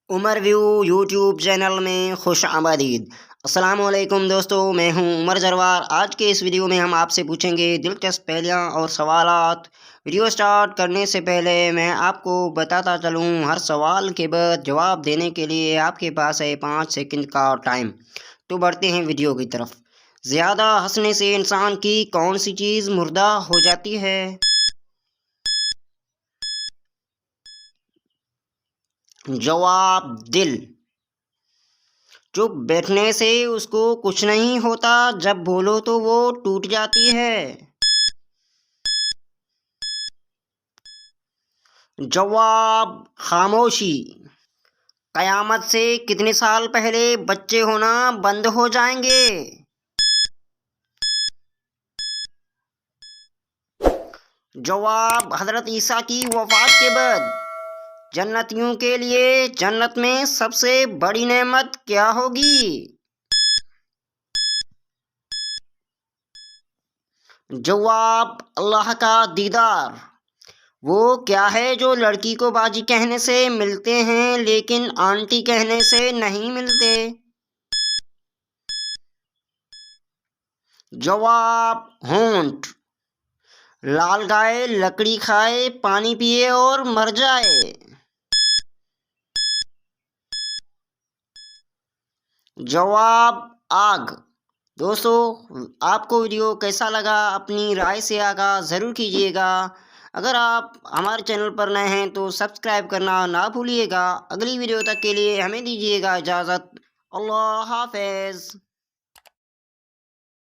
Umar view YouTube channel में खुश आमदीद। अस्सलामुअलैकुम दोस्तों, मैं हूं उमर जरवार। आज के इस वीडियो में हम आपसे पूछेंगे दिलचस्प पहेलियां और सवालात। वीडियो स्टार्ट करने से पहले मैं आपको बताता चलूं, हर सवाल के बाद जवाब देने के लिए आपके पास है 5 सेकंड का टाइम। तो बढ़ते हैं वीडियो की तरफ। ज़्यादा हंसने से इंसान की कौन सी चीज़ मुर्दा हो जाती है? जवाब दिल। चुप बैठने से उसको कुछ नहीं होता, जब बोलो तो वो टूट जाती है। जवाब खामोशी। कयामत से कितने साल पहले बच्चे होना बंद हो जाएंगे? जवाब हजरत ईसा की वफात के बाद। जन्नतियों के लिए जन्नत में सबसे बड़ी नेमत क्या होगी? जवाब अल्लाह का दीदार। वो क्या है जो लड़की को बाजी कहने से मिलते हैं लेकिन आंटी कहने से नहीं मिलते? जवाब होंठ। लाल गाय लकड़ी खाए, पानी पिए और मर जाए। जवाब आग। दोस्तों, आपको वीडियो कैसा लगा अपनी राय से आगाह ज़रूर कीजिएगा। अगर आप हमारे चैनल पर नए हैं तो सब्सक्राइब करना ना भूलिएगा। अगली वीडियो तक के लिए हमें दीजिएगा इजाज़त। अल्लाह हाफ़िज़।